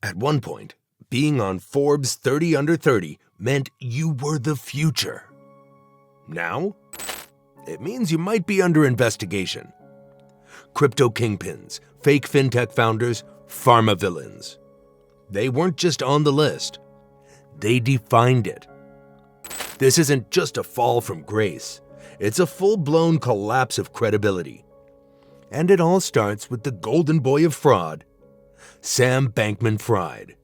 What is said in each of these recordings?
At one point, being on Forbes 30 Under 30 meant you were the future. Now, it means you might be under investigation. Crypto kingpins, fake fintech founders, pharma villains. They weren't just on the list. They defined it. This isn't just a fall from grace. It's a full-blown collapse of credibility. And it all starts with the golden boy of fraud, Sam Bankman-Fried.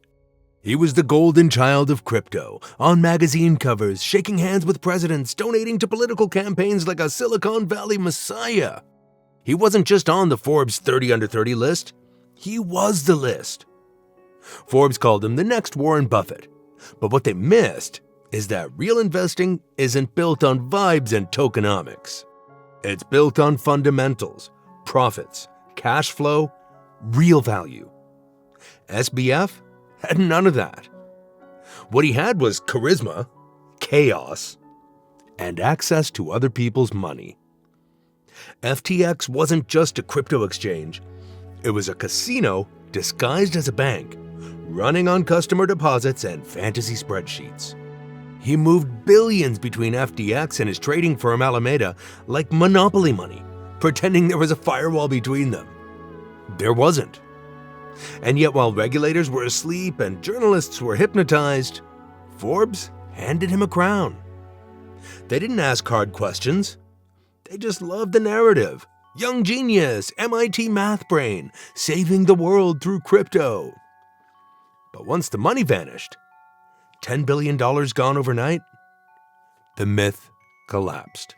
He was the golden child of crypto, on magazine covers, shaking hands with presidents, donating to political campaigns like a Silicon Valley messiah. He wasn't just on the Forbes 30 Under 30 list, he was the list. Forbes called him the next Warren Buffett. But what they missed is that real investing isn't built on vibes and tokenomics. It's built on fundamentals, profits, cash flow, real value. SBF had none of that. What he had was charisma, chaos, and access to other people's money. FTX wasn't just a crypto exchange. It was a casino disguised as a bank, running on customer deposits and fantasy spreadsheets. He moved billions between FTX and his trading firm Alameda like monopoly money, pretending there was a firewall between them. There wasn't. And yet while regulators were asleep and journalists were hypnotized, Forbes handed him a crown. They didn't ask hard questions. They just loved the narrative. Young genius, MIT math brain, saving the world through crypto. But once the money vanished, $10 billion gone overnight, the myth collapsed.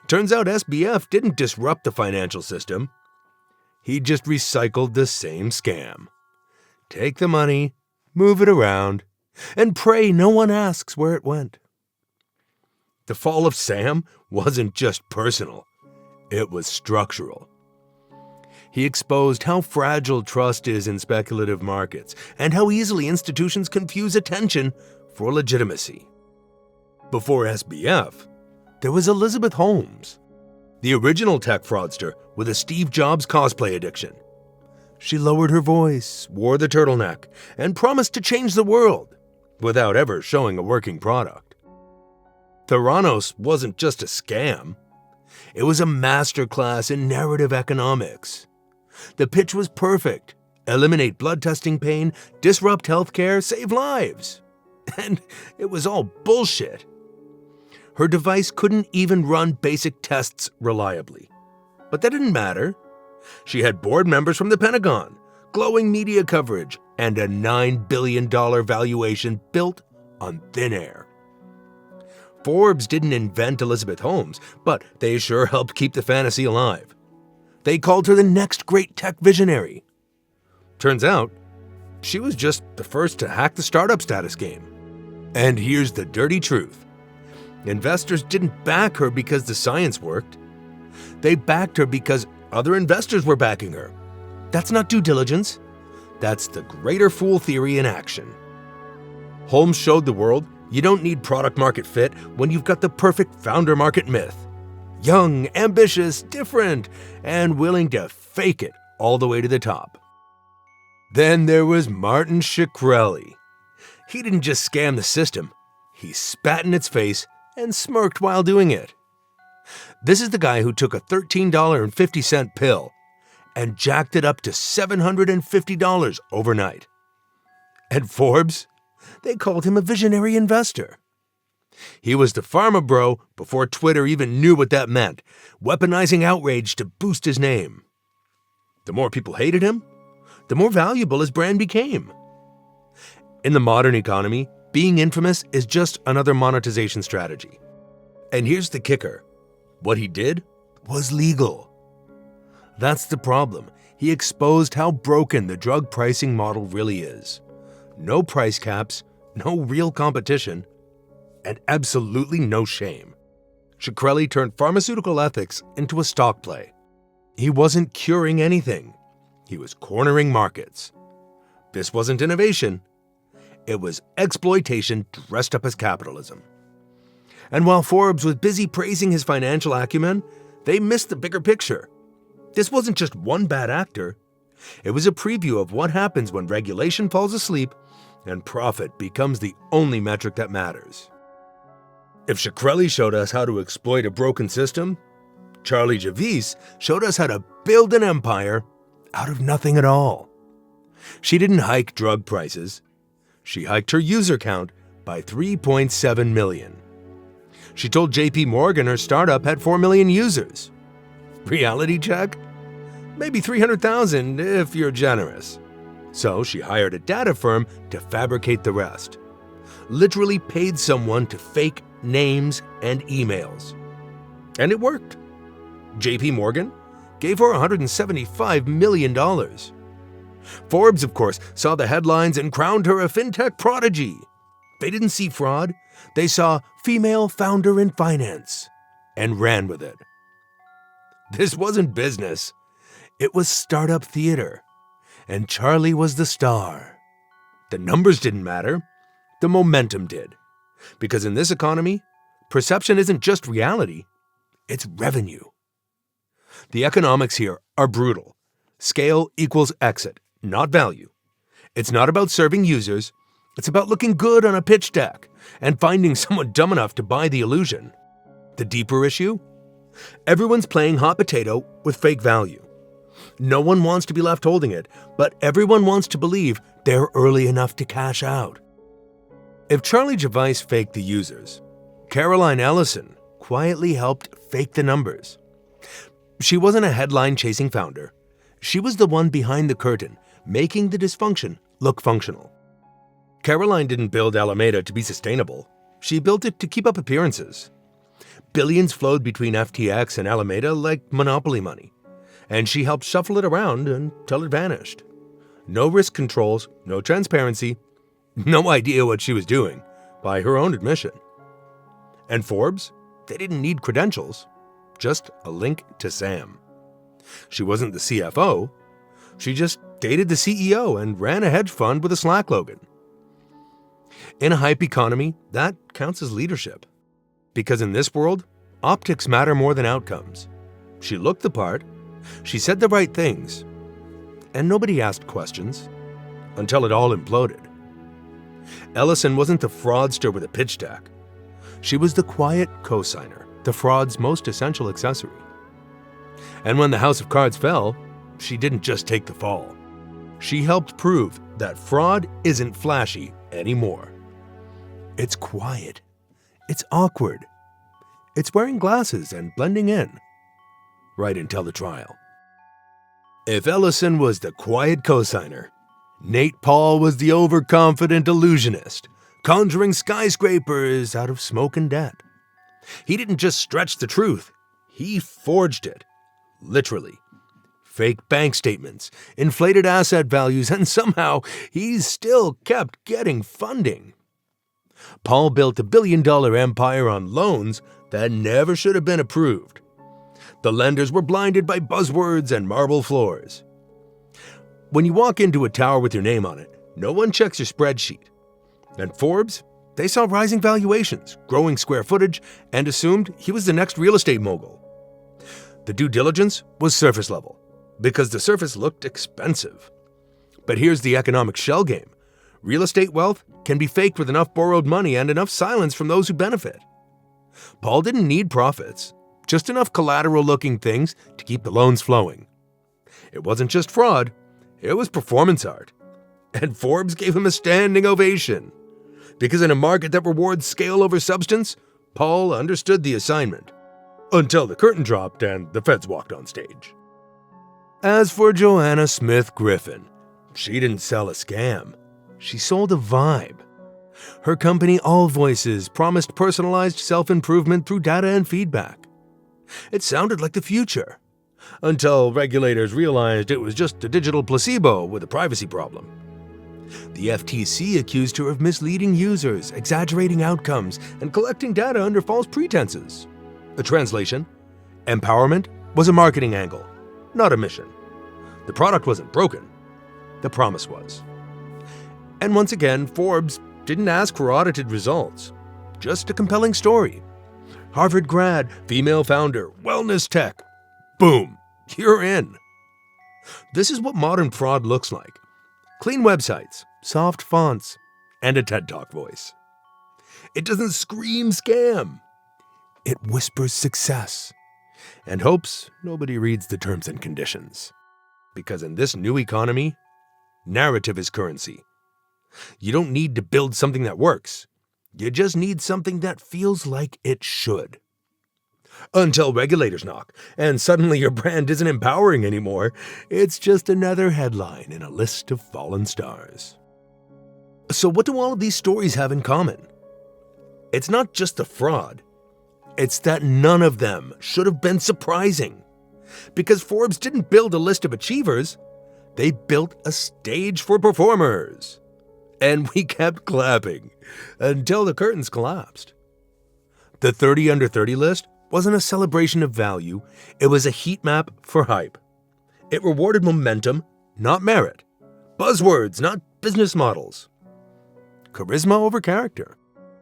Turns out SBF didn't disrupt the financial system. He just recycled the same scam. Take the money, move it around, and pray no one asks where it went. The fall of Sam wasn't just personal, it was structural. He exposed how fragile trust is in speculative markets and how easily institutions confuse attention for legitimacy. Before SBF, there was Elizabeth Holmes, the original tech fraudster with a Steve Jobs cosplay addiction. She lowered her voice, wore the turtleneck, and promised to change the world without ever showing a working product. Theranos wasn't just a scam. It was a masterclass in narrative economics. The pitch was perfect. Eliminate blood testing pain, disrupt healthcare, save lives. And it was all bullshit. Her device couldn't even run basic tests reliably. But that didn't matter. She had board members from the Pentagon, glowing media coverage, and a $9 billion valuation built on thin air. Forbes didn't invent Elizabeth Holmes, but they sure helped keep the fantasy alive. They called her the next great tech visionary. Turns out, she was just the first to hack the startup status game. And here's the dirty truth. Investors didn't back her because the science worked. They backed her because other investors were backing her. That's not due diligence. That's the greater fool theory in action. Holmes showed the world you don't need product market fit when you've got the perfect founder market myth. Young, ambitious, different, and willing to fake it all the way to the top. Then there was Martin Shkreli. He didn't just scam the system, he spat in its face and smirked while doing it. This is the guy who took a $13.50 pill and jacked it up to $750 overnight. At Forbes, they called him a visionary investor. He was the pharma bro before Twitter even knew what that meant, weaponizing outrage to boost his name. The more people hated him, the more valuable his brand became. In the modern economy, being infamous is just another monetization strategy. And here's the kicker. What he did was legal. That's the problem. He exposed how broken the drug pricing model really is. No price caps, no real competition, and absolutely no shame. Shkreli turned pharmaceutical ethics into a stock play. He wasn't curing anything. He was cornering markets. This wasn't innovation. It was exploitation dressed up as capitalism. And while Forbes was busy praising his financial acumen, they missed the bigger picture. This wasn't just one bad actor. It was a preview of what happens when regulation falls asleep and profit becomes the only metric that matters. If Shkreli showed us how to exploit a broken system, Charlie Javice showed us how to build an empire out of nothing at all. She didn't hike drug prices. She hiked her user count by 3.7 million. She told JP Morgan her startup had 4 million users. Reality check? Maybe 300,000 if you're generous. So she hired a data firm to fabricate the rest. Literally paid someone to fake names and emails. And it worked. JP Morgan gave her $175 million. Forbes, of course, saw the headlines and crowned her a fintech prodigy. They didn't see fraud. They saw female founder in finance and ran with it. This wasn't business. It was startup theater. And Charlie was the star. The numbers didn't matter. The momentum did. Because in this economy, perception isn't just reality. It's revenue. The economics here are brutal. Scale equals exit, not value. It's not about serving users. It's about looking good on a pitch deck and finding someone dumb enough to buy the illusion. The deeper issue? Everyone's playing hot potato with fake value. No one wants to be left holding it, but everyone wants to believe they're early enough to cash out. If Charlie Javice faked the users, Caroline Ellison quietly helped fake the numbers. She wasn't a headline-chasing founder. She was the one behind the curtain, making the dysfunction look functional. Caroline didn't build Alameda to be sustainable. She built it to keep up appearances. Billions flowed between FTX and Alameda like monopoly money, and she helped shuffle it around until it vanished. No risk controls, no transparency, no idea what she was doing, by her own admission. And Forbes? They didn't need credentials, just a link to Sam. She wasn't the CFO. She just dated the CEO and ran a hedge fund with a Slack Logan. In a hype economy, that counts as leadership. Because in this world, optics matter more than outcomes. She looked the part, she said the right things, and nobody asked questions until it all imploded. Ellison wasn't the fraudster with a pitch deck. She was the quiet cosigner, the fraud's most essential accessory. And when the house of cards fell, she didn't just take the fall. She helped prove that fraud isn't flashy anymore. It's quiet. It's awkward. It's wearing glasses and blending in. Right until the trial. If Ellison was the quiet cosigner, Nate Paul was the overconfident illusionist, conjuring skyscrapers out of smoke and debt. He didn't just stretch the truth, he forged it. Literally. Fake bank statements, inflated asset values, and somehow he still kept getting funding. Paul built a billion-dollar empire on loans that never should have been approved. The lenders were blinded by buzzwords and marble floors. When you walk into a tower with your name on it, no one checks your spreadsheet. And Forbes, they saw rising valuations, growing square footage, and assumed he was the next real estate mogul. The due diligence was surface level, because the surface looked expensive. But here's the economic shell game. Real estate wealth can be faked with enough borrowed money and enough silence from those who benefit. Paul didn't need profits, just enough collateral-looking things to keep the loans flowing. It wasn't just fraud, it was performance art. And Forbes gave him a standing ovation. Because in a market that rewards scale over substance, Paul understood the assignment. Until the curtain dropped and the feds walked on stage. As for Joanna Smith Griffin, she didn't sell a scam. She sold a vibe. Her company, All Voices, promised personalized self-improvement through data and feedback. It sounded like the future, until regulators realized it was just a digital placebo with a privacy problem. The FTC accused her of misleading users, exaggerating outcomes, and collecting data under false pretenses. The translation: empowerment was a marketing angle, not a mission. The product wasn't broken. The promise was. And once again, Forbes didn't ask for audited results, just a compelling story. Harvard grad, female founder, wellness tech. Boom, you're in. This is what modern fraud looks like. Clean websites, soft fonts, and a TED Talk voice. It doesn't scream scam. It whispers success and hopes nobody reads the terms and conditions. Because in this new economy, narrative is currency. You don't need to build something that works. You just need something that feels like it should. Until regulators knock, and suddenly your brand isn't empowering anymore. It's just another headline in a list of fallen stars. So what do all of these stories have in common? It's not just the fraud. It's that none of them should have been surprising. Because Forbes didn't build a list of achievers. They built a stage for performers. And we kept clapping until the curtains collapsed. The 30 under 30 list wasn't a celebration of value. It was a heat map for hype. It rewarded momentum, not merit. Buzzwords, not business models. Charisma over character.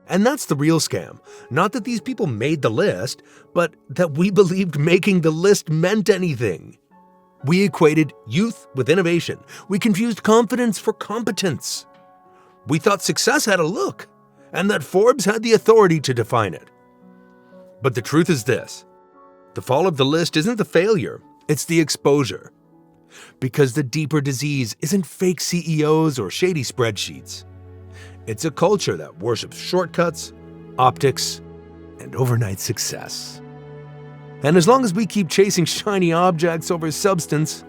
And that's the real scam. Not that these people made the list, but that we believed making the list meant anything. We equated youth with innovation. We confused confidence for competence. We thought success had a look, and that Forbes had the authority to define it. But the truth is this. The fall of the list isn't the failure, it's the exposure. Because the deeper disease isn't fake CEOs or shady spreadsheets. It's a culture that worships shortcuts, optics, and overnight success. And as long as we keep chasing shiny objects over substance,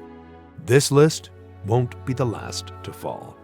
this list won't be the last to fall.